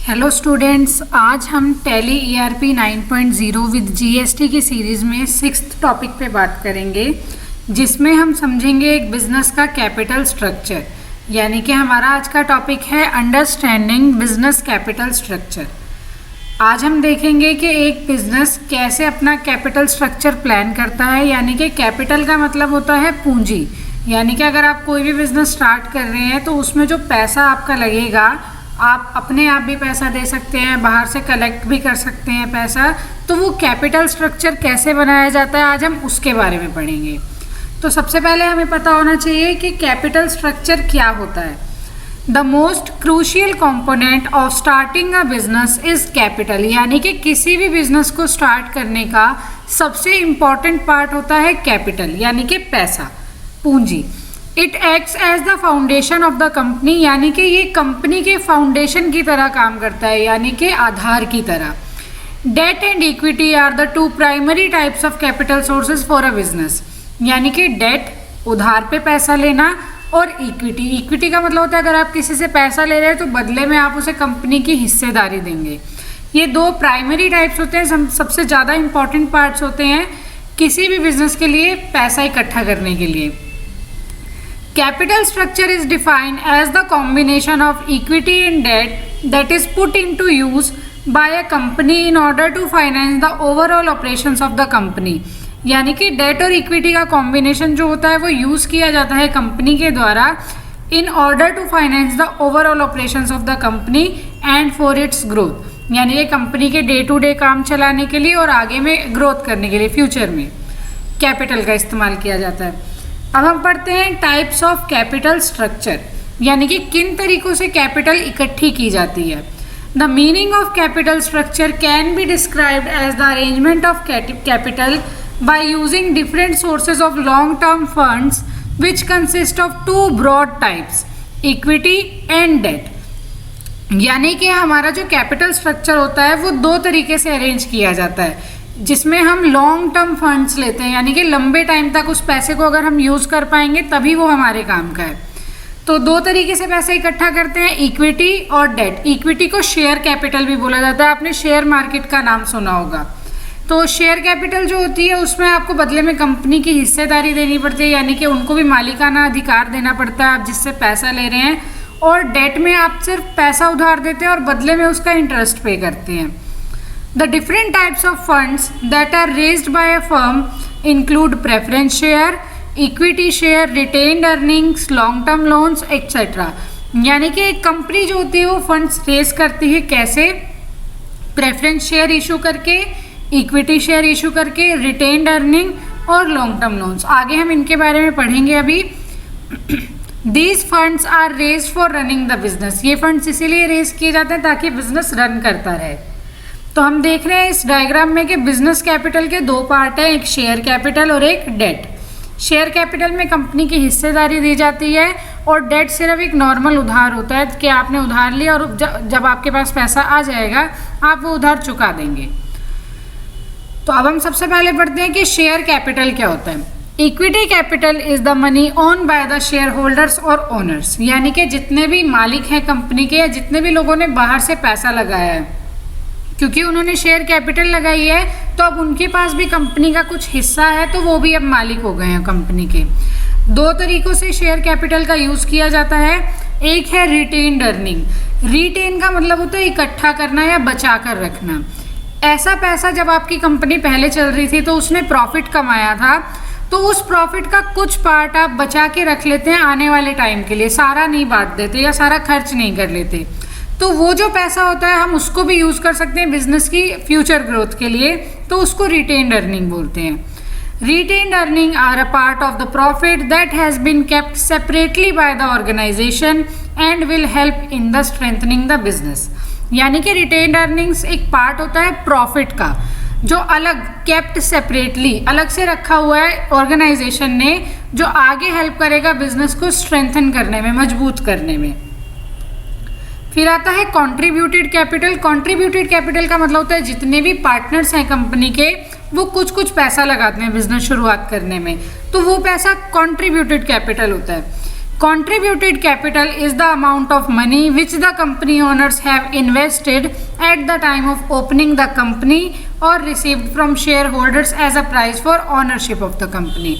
Hello students, आज हम tally ERP 9.0 with GST की सीरीज़ में 6th टॉपिक पे बात करेंगे, जिसमें हम समझेंगे एक बिज़नेस का कैपिटल स्ट्रक्चर। यानी कि हमारा आज का टॉपिक है अंडरस्टैंडिंग बिजनेस कैपिटल स्ट्रक्चर। आज हम देखेंगे कि एक बिज़नेस कैसे अपना कैपिटल स्ट्रक्चर प्लान करता है। यानी कि कैपिटल का मतलब होता है पूंजी। यानी कि अगर आप कोई भी बिज़नेस स्टार्ट कर रहे हैं तो उसमें जो पैसा आपका लगेगा, आप अपने आप भी पैसा दे सकते हैं, बाहर से कलेक्ट भी कर सकते हैं पैसा। तो वो कैपिटल स्ट्रक्चर कैसे बनाया जाता है, आज हम उसके बारे में पढ़ेंगे। तो सबसे पहले हमें पता होना चाहिए कि कैपिटल स्ट्रक्चर क्या होता है। The most crucial component of starting a business is capital. यानी कि किसी भी बिजनेस को स्टार्ट करने का सबसे इम्पॉर्टेंट पार्ट होता है कैपिटल, यानी कि पैसा, पूंजी। It acts as the foundation of the company. यानी कि ये कंपनी के फाउंडेशन की तरह काम करता है, यानी कि आधार की तरह। Debt and equity are the two primary types of capital sources for a business. यानी कि डेट, उधार पे पैसा लेना, और इक्विटी, इक्विटी का मतलब होता है अगर आप किसी से पैसा ले रहे हैं तो बदले में आप उसे कंपनी की हिस्सेदारी देंगे। ये दो प्राइमरी टाइप्स होते हैं, सबसे ज़्यादा इंपॉर्टेंट पार्ट्स होते हैं किसी भी बिजनेस के लिए पैसा इकट्ठा करने के लिए। Capital structure is defined as the combination of equity and debt that is put into use by a company in order to finance the overall operations of the company। यानी कि डेट और इक्विटी का combination जो होता है वो use किया जाता है कंपनी के द्वारा in order to finance the overall operations of the company and for its growth. यानी कि कंपनी के डे टू डे काम चलाने के लिए और आगे में ग्रोथ करने के लिए फ्यूचर में कैपिटल का इस्तेमाल किया जाता है। अब हम पढ़ते हैं टाइप्स ऑफ कैपिटल स्ट्रक्चर, यानी कि किन तरीकों से कैपिटल इकट्ठी की जाती है। The meaning of capital structure can be described as the arrangement of capital by using different sources of long term funds which consist of two broad types, equity and debt. यानी कि हमारा जो capital structure होता है वो दो तरीके से अरेंज किया जाता है, जिसमें हम लॉन्ग टर्म फंड्स लेते हैं, यानी कि लंबे टाइम तक उस पैसे को अगर हम यूज़ कर पाएंगे तभी वो हमारे काम का है। तो दो तरीके से पैसा इकट्ठा करते हैं, इक्विटी और डेट। इक्विटी को शेयर कैपिटल भी बोला जाता है, आपने शेयर मार्केट का नाम सुना होगा। तो शेयर कैपिटल जो होती है उसमें आपको बदले में कंपनी की हिस्सेदारी देनी पड़ती है, यानी कि उनको भी मालिकाना अधिकार देना पड़ता है आप जिससे पैसा ले रहे हैं। और डेट में आप सिर्फ पैसा उधार देते हैं और बदले में उसका इंटरेस्ट पे करते हैं। The different types of funds that are raised by a firm include preference share, equity share, retained earnings, long-term loans, etc. यानी कि एक कंपनी जो होती है वो फंड्स रेज करती है कैसे? प्रेफरेंस शेयर इशू करके, इक्विटी शेयर इशू करके, रिटेन्ड अर्निंग और लॉन्ग टर्म लोन्स। आगे हम इनके बारे में पढ़ेंगे अभी। These funds are raised for running the business। ये फंड्स इसीलिए रेज किए जाते हैं ताकि बिजनेस रन करता रहे। तो हम देख रहे हैं इस डायग्राम में कि बिजनेस कैपिटल के दो पार्ट हैं, एक शेयर कैपिटल और एक डेट। शेयर कैपिटल में कंपनी की हिस्सेदारी दी जाती है और डेट सिर्फ एक नॉर्मल उधार होता है कि आपने उधार लिया और जब आपके पास पैसा आ जाएगा आप वो उधार चुका देंगे। तो अब हम सबसे पहले पढ़ते हैं कि शेयर कैपिटल क्या होता है। Equity capital is the money own by the share holders और ओनर्स। यानी कि जितने भी मालिक हैं कंपनी के या जितने भी लोगों ने बाहर से पैसा लगाया है, क्योंकि उन्होंने शेयर कैपिटल लगाई है तो अब उनके पास भी कंपनी का कुछ हिस्सा है, तो वो भी अब मालिक हो गए हैं कंपनी के। दो तरीकों से शेयर कैपिटल का यूज़ किया जाता है। एक है रिटेन्ड अर्निंग। रिटेन का मतलब होता है इकट्ठा करना या बचा कर रखना। ऐसा पैसा जब आपकी कंपनी पहले चल रही थी तो उसने प्रॉफिट कमाया था, तो उस प्रॉफिट का कुछ पार्ट आप बचा के रख लेते हैं आने वाले टाइम के लिए, सारा नहीं बांट देते या सारा खर्च नहीं कर लेते। तो वो जो पैसा होता है हम उसको भी यूज़ कर सकते हैं बिजनेस की फ्यूचर ग्रोथ के लिए, तो उसको रिटेन्ड अर्निंग बोलते हैं। Retained earning are a part of the profit that has been kept separately by the organisation and will help in the strengthening the business. यानी कि रिटेन्ड अर्निंग्स एक पार्ट होता है प्रॉफिट का जो अलग केप्ट सेपरेटली अलग से रखा हुआ है ऑर्गेनाइजेशन ने, जो आगे हेल्प करेगा बिजनेस को स्ट्रेंथन करने में, मजबूत करने में। फिर आता है कंट्रीब्यूटेड कैपिटल। कंट्रीब्यूटेड कैपिटल का मतलब होता है जितने भी पार्टनर्स हैं कंपनी के वो कुछ कुछ पैसा लगाते हैं बिजनेस शुरुआत करने में, तो वो पैसा कंट्रीब्यूटेड कैपिटल होता है। Contributed capital is the amount of money which the company owners have invested at the time of opening the company or received from shareholders as a price for ownership of the company.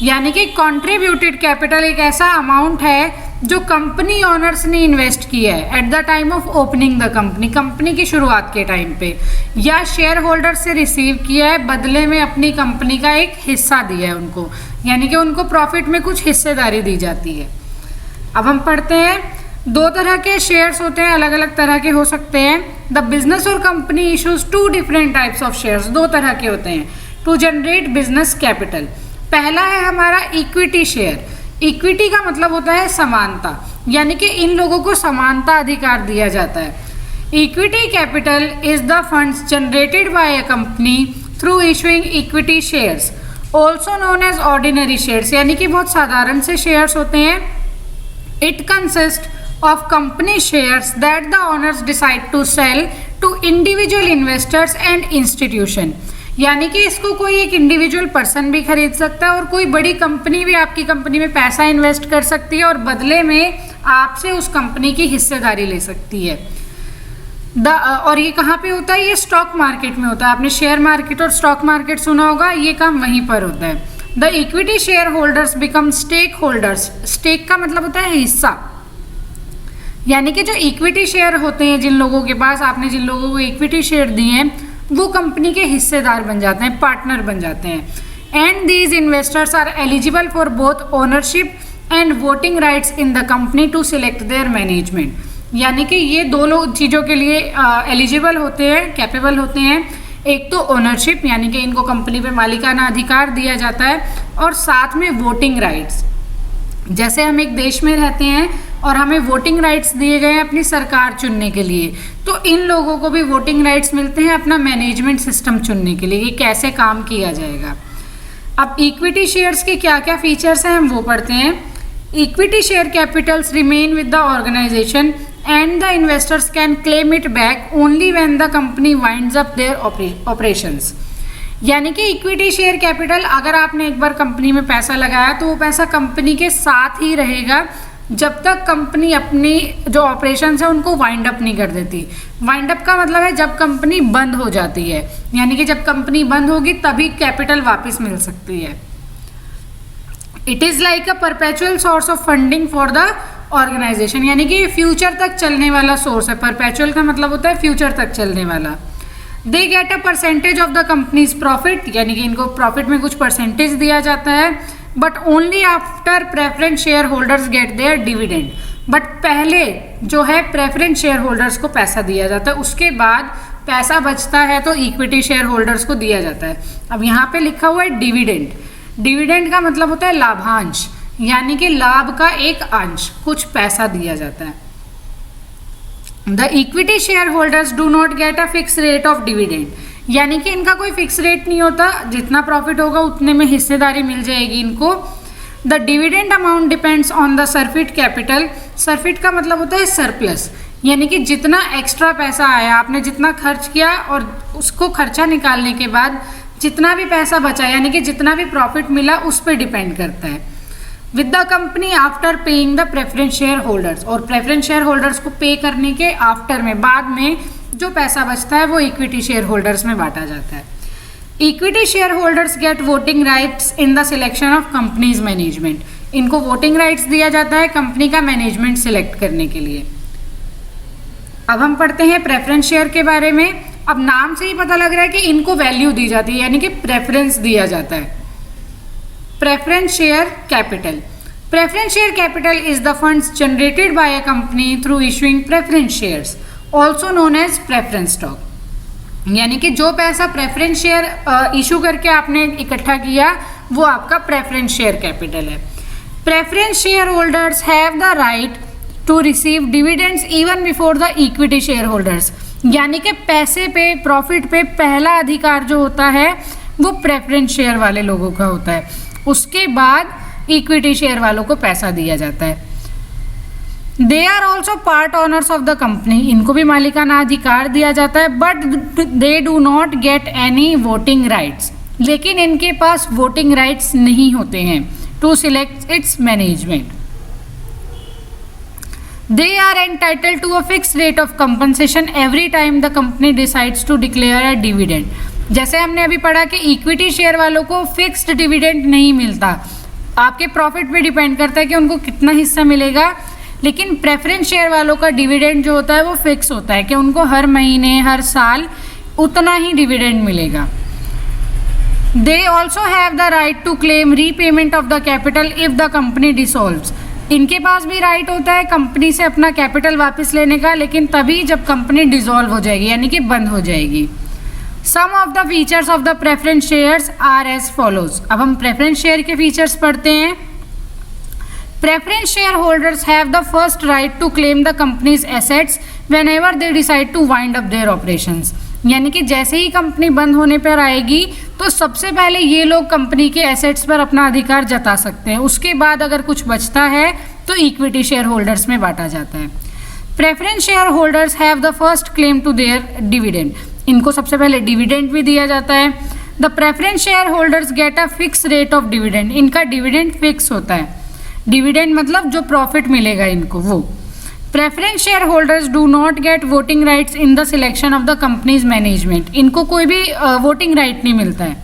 यानी कि contributed capital एक ऐसा amount है जो company owners ने invest किया है at the time of opening the company, company की शुरुआत के टाइम पे, या शेयर होल्डर से रिसीव किया है, बदले में अपनी कंपनी का एक हिस्सा दिया है उनको, यानी कि उनको प्रॉफिट में कुछ हिस्सेदारी दी जाती है। अब हम पढ़ते हैं, दो तरह के शेयर्स होते हैं, अलग अलग तरह के हो सकते हैं। द बिजनेस और company issues two different types of shares, दो तरह के होते हैं टू जनरेट बिजनेस कैपिटल। पहला है हमारा इक्विटी शेयर। इक्विटी का मतलब होता है समानता, यानी कि इन लोगों को समानता अधिकार दिया जाता है। Equity capital is the funds generated by a company through issuing equity shares, also known as ordinary shares, यानी कि बहुत साधारण से शेयर्स होते हैं। It consist of company shares that the owners decide to sell to individual investors and institution, यानी कि इसको कोई एक इंडिविजुअल पर्सन भी खरीद सकता है और कोई बड़ी कंपनी भी आपकी कंपनी में पैसा इन्वेस्ट कर सकती है और बदले में आपसे उस कंपनी की हिस्सेदारी ले सकती है। और ये कहाँ पे होता है? ये स्टॉक मार्केट में होता है। आपने शेयर मार्केट और स्टॉक मार्केट सुना होगा, ये काम वहीं पर होता है। The equity share holders become stake holders. Stake का मतलब होता है हिस्सा, यानी कि जो इक्विटी शेयर होते हैं जिन लोगों के पास, आपने जिन लोगों को इक्विटी शेयर दिए हैं वो कंपनी के हिस्सेदार बन जाते हैं, पार्टनर बन जाते हैं। And these investors are eligible for both ownership and voting rights in the company to select their management, यानी कि ये दोनों चीज़ों के लिए एलिजिबल होते हैं, कैपेबल होते हैं। एक तो ओनरशिप, यानी कि इनको कंपनी पे मालिकाना अधिकार दिया जाता है, और साथ में वोटिंग राइट्स। जैसे हम एक देश में रहते हैं और हमें वोटिंग राइट्स दिए गए हैं अपनी सरकार चुनने के लिए, तो इन लोगों को भी वोटिंग राइट्स मिलते हैं अपना मैनेजमेंट सिस्टम चुनने के लिए कि कैसे काम किया जाएगा। अब इक्विटी शेयर्स के क्या क्या फीचर्स हैं हम वो पढ़ते हैं। Equity share capitals remain with the organisation and the investors can claim it back only when the company winds up their operations, यानी कि इक्विटी शेयर कैपिटल, अगर आपने एक बार कंपनी में पैसा लगाया तो वो पैसा कंपनी के साथ ही रहेगा जब तक कंपनी अपनी जो ऑपरेशंस है उनको वाइंड अप नहीं कर देती। वाइंड अप का मतलब है जब कंपनी बंद हो जाती है, यानी कि जब कंपनी बंद होगी तभी कैपिटल वापस मिल सकती है। It is like a perpetual source of funding for the organisation, यानी कि फ्यूचर तक चलने वाला सोर्स है। परपेचुअल का मतलब होता है फ्यूचर तक चलने वाला। They get a percentage of the companies profit, यानी कि इनको प्रॉफिट में कुछ परसेंटेज दिया जाता है, but only after preference share holders get their dividend. But पहले जो है प्रेफरेंस शेयर होल्डर्स को पैसा दिया जाता है, उसके बाद पैसा बचता है तो इक्विटी शेयर होल्डर्स को दिया जाता है। अब यहाँ पे लिखा हुआ है डिविडेंड। डिविडेंड का मतलब होता है लाभांश, यानी कि लाभ का एक अंश, कुछ पैसा दिया जाता है। The equity share holders do not gate a fix rate of dividend, यानी कि इनका कोई फिक्स रेट नहीं होता, जितना प्रॉफिट होगा उतने में हिस्सेदारी मिल जाएगी इनको। The dividend amount depends on the surfeit capital. Surfeit का मतलब होता है सरप्लस, यानी कि जितना एक्स्ट्रा पैसा आया, आपने जितना खर्च किया और उसको खर्चा निकालने के बाद जितना भी पैसा बचा, यानी कि जितना भी प्रॉफिट मिला उस पर डिपेंड करता है। With the company after paying the preference share holders, और प्रेफरेंस शेयर होल्डर्स को पे करने के आफ्टर में, बाद में जो पैसा बचता है वो इक्विटी शेयर होल्डर्स में बांटा जाता है। Equity share holders get voting rights in the selection of company's management. इनको वोटिंग राइट्स दिया जाता है कंपनी का मैनेजमेंट सिलेक्ट करने के लिए। अब हम पढ़ते हैं प्रेफरेंस शेयर के बारे में। अब नाम से ही पता लग रहा है कि इनको वैल्यू दी जाती है, यानी कि प्रेफरेंस दिया जाता है। Preference share capital. Preference share capital is the funds generated by a company through issuing preference shares, also known as preference stock, यानी कि जो पैसा प्रेफरेंस शेयर इशू करके आपने इकट्ठा किया वो आपका प्रेफरेंस शेयर कैपिटल है। Preference share holders have the right to receive dividends even before the equity share holders, यानी कि पैसे पे, प्रॉफिट पे पहला अधिकार जो होता है वो प्रेफरेंस शेयर वाले लोगों का होता है, उसके बाद इक्विटी शेयर वालों को पैसा दिया जाता है। They are also part owners of the company, इनको भी मालिकाना अधिकार दिया जाता है, but they do not get any voting rights, लेकिन इनके पास वोटिंग राइट्स नहीं होते हैं to select its management. They are entitled to a fixed rate of compensation every time the company decides to declare a dividend. जैसे हमने अभी पढ़ा कि इक्विटी शेयर वालों को फिक्स्ड डिविडेंड नहीं मिलता, आपके प्रॉफिट पे डिपेंड करता है कि उनको कितना हिस्सा मिलेगा, लेकिन प्रेफरेंस शेयर वालों का डिविडेंड जो होता है वो फिक्स होता है कि उनको हर महीने हर साल उतना ही डिविडेंड मिलेगा. They also have the right to claim repayment of the capital if the company dissolves. इनके पास भी राइट होता है कंपनी से अपना कैपिटल वापस लेने का, लेकिन तभी जब कंपनी डिसॉल्व हो जाएगी यानी कि बंद हो जाएगी. Some of the features of the preference shares are as follows. अब हम प्रेफरेंस शेयर के फीचर्स पढ़ते हैं. Preference share holders have the first right to claim the company's assets whenever they decide to wind up their operations. यानी कि जैसे ही company बंद होने पर आएगी तो सबसे पहले ये लोग कंपनी के एसेट्स पर अपना अधिकार जता सकते हैं. उसके बाद अगर कुछ बचता है तो इक्विटी शेयर होल्डर्स में बांटा जाता है. Preference share holders have the first claim to their dividend. इनको सबसे पहले डिविडेंड भी दिया जाता है. The preference share holders get a fix rate of dividend. इनका डिविडेंड फिक्स होता है. डिविडेंड मतलब जो प्रॉफिट मिलेगा इनको वो. Preference share holders do not get voting rights in the selection of the company's management. इनको कोई भी वोटिंग राइट नहीं मिलता है.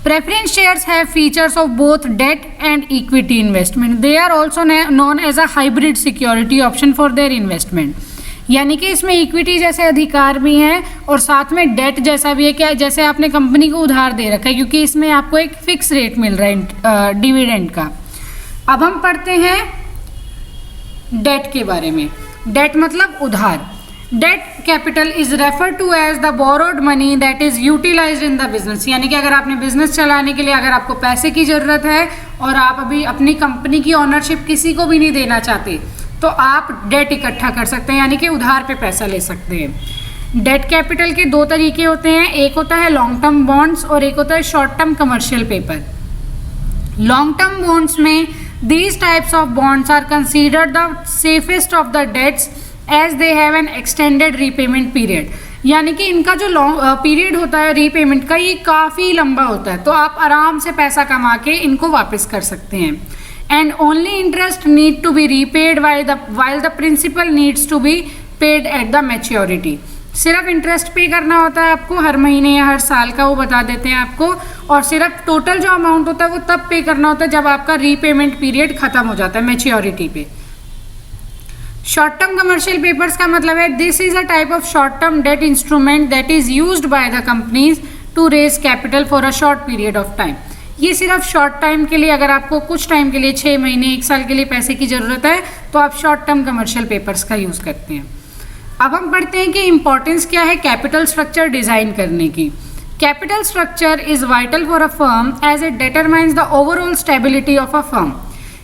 Preference shares have features of both debt and equity investment. They are also known as a hybrid security option for their investment. यानी कि इसमें equity जैसे अधिकार भी हैं और साथ में डेट जैसा भी है. क्या जैसे आपने कंपनी को उधार दे रखा है, क्योंकि इसमें आपको एक फिक्स रेट मिल रहा है डिविडेंड का. अब हम पढ़ते हैं डेट के बारे में. डेट मतलब उधार. Debt capital is refer to as the borrowed money that is utilised in the business. यानी कि अगर आपने बिजनेस चलाने के लिए अगर आपको पैसे की ज़रूरत है और आप अभी अपनी कंपनी की ओनरशिप किसी को भी नहीं देना चाहते तो आप डेट इकट्ठा कर सकते हैं, यानी कि उधार पे पैसा ले सकते हैं. डेट कैपिटल के दो तरीके होते हैं. एक होता है लॉन्ग टर्म बॉन्ड्स और एक होता है short term commercial paper. Long term bonds में these types of bonds are considered the safest of the debts as they have an extended repayment period. यानी कि इनका जो लॉन्ग पीरियड होता है रीपेमेंट का ये काफ़ी लंबा होता है, तो आप आराम से पैसा कमा के इनको वापस कर सकते हैं. And only interest need to be repaid while the principal needs to be paid at the maturity. सिर्फ इंटरेस्ट पे करना होता है आपको हर महीने या हर साल का, वो बता देते हैं आपको. और सिर्फ टोटल जो अमाउंट होता है वो तब पे करना होता है जब आपका रीपेमेंट पीरियड खत्म हो जाता है मैच्योरिटी पे. शॉर्ट टर्म कमर्शियल पेपर्स का मतलब है this is a type of short term debt instrument that is used by the companies to raise capital for a short period of time. ये सिर्फ शॉर्ट टाइम के लिए, अगर आपको कुछ टाइम के लिए 6 महीने 1 साल के लिए पैसे की ज़रूरत है तो आप शॉर्ट टर्म कमर्शियल पेपर्स का यूज़ करते हैं. अब हम पढ़ते हैं कि इंपॉर्टेंस क्या है कैपिटल स्ट्रक्चर डिज़ाइन करने की. Capital structure is vital for a firm as it determines the overall stability of a firm.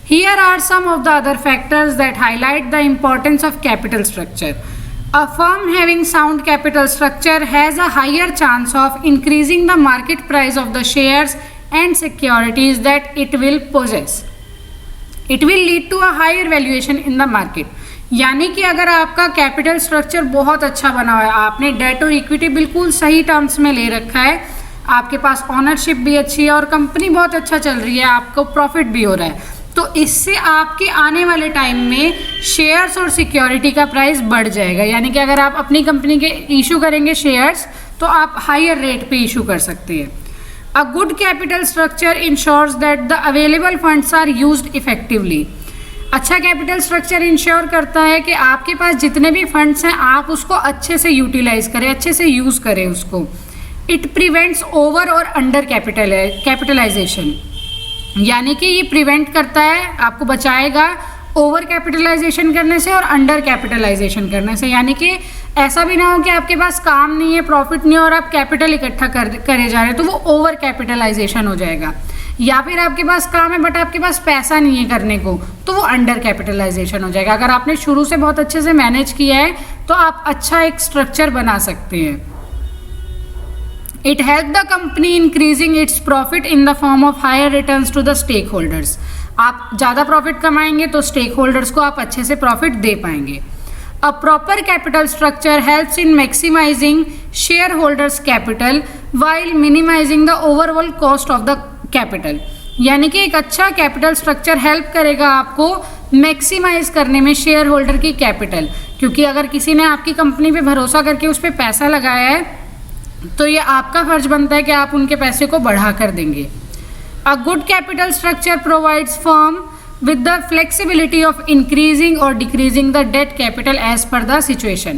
Here are some of the other factors that highlight the importance of capital structure. A firm having sound capital structure has a higher chance of increasing the market price of the shares and securities that it will possess. It will lead to a higher valuation in the market. यानी कि अगर आपका capital structure बहुत अच्छा बना हुआ है, आपने डेट और इक्विटी बिल्कुल सही टर्म्स में ले रखा है, आपके पास ऑनरशिप भी अच्छी है और कंपनी बहुत अच्छा चल रही है, आपको प्रॉफिट भी हो रहा है, तो इससे आपके आने वाले टाइम में शेयर्स और सिक्योरिटी का प्राइस बढ़ जाएगा. यानी कि अगर आप अपनी कंपनी के इशू करेंगे शेयर्स तो आप हायर रेट पे इशू कर सकते हैं. A good capital structure ensures that the available funds are used effectively. अच्छा कैपिटल स्ट्रक्चर इंश्योर करता है कि आपके पास जितने भी फंड्स हैं आप उसको अच्छे से यूटिलाइज करें, अच्छे से यूज़ करें उसको. इट प्रिवेंट्स ओवर और अंडर कैपिटलाइजेशन. यानी कि ये प्रिवेंट करता है, आपको बचाएगा ओवर कैपिटलाइजेशन करने से और अंडर कैपिटलाइजेशन करने से. यानी कि ऐसा भी ना हो कि आपके पास काम नहीं है, प्रॉफिट नहीं है और आप कैपिटल इकट्ठा करे जा रहे हैं, तो वो ओवर कैपिटलाइजेशन हो जाएगा. या फिर आपके पास काम है बट आपके पास पैसा नहीं है करने को, तो वो अंडर कैपिटलाइजेशन हो जाएगा. अगर आपने शुरू से बहुत अच्छे से मैनेज किया है तो आप अच्छा एक स्ट्रक्चर बना सकते हैं. It help the company increasing its profit in the form of higher returns to the stake holders. आप ज़्यादा प्रॉफिट कमाएंगे तो स्टेक होल्डर्स को आप अच्छे से प्रॉफिट दे पाएंगे. A proper capital structure helps in maximizing shareholders' capital while minimizing the overall cost of the capital. यानी कि एक अच्छा कैपिटल स्ट्रक्चर हेल्प करेगा आपको मैक्सिमाइज करने में शेयर होल्डर की कैपिटल, क्योंकि अगर किसी ने आपकी कंपनी पे भरोसा करके उस पर पैसा लगाया है तो ये आपका फर्ज बनता है कि आप उनके पैसे को बढ़ा कर देंगे। A good capital structure provides firm with the flexibility of increasing or decreasing the debt capital as per the situation।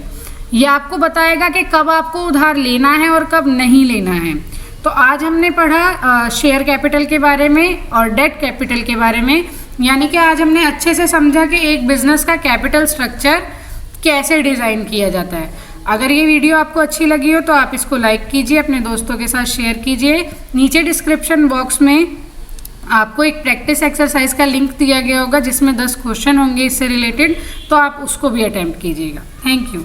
ये आपको बताएगा कि कब आपको उधार लेना है और कब नहीं लेना है। तो आज हमने पढ़ा शेयर कैपिटल के बारे में और डेट कैपिटल के बारे में, यानी कि आज हमने अच्छे से समझा कि एक बिजनेस का कैपिटल स्ट्रक्चर कैसे डिज़ाइन किया जाता है। अगर ये वीडियो आपको अच्छी लगी हो तो आप इसको लाइक कीजिए, अपने दोस्तों के साथ शेयर कीजिए। नीचे डिस्क्रिप्शन बॉक्स में आपको एक प्रैक्टिस एक्सरसाइज का लिंक दिया गया होगा जिसमें 10 क्वेश्चन होंगे इससे रिलेटेड, तो आप उसको भी अटेम्प्ट कीजिएगा। Thank you.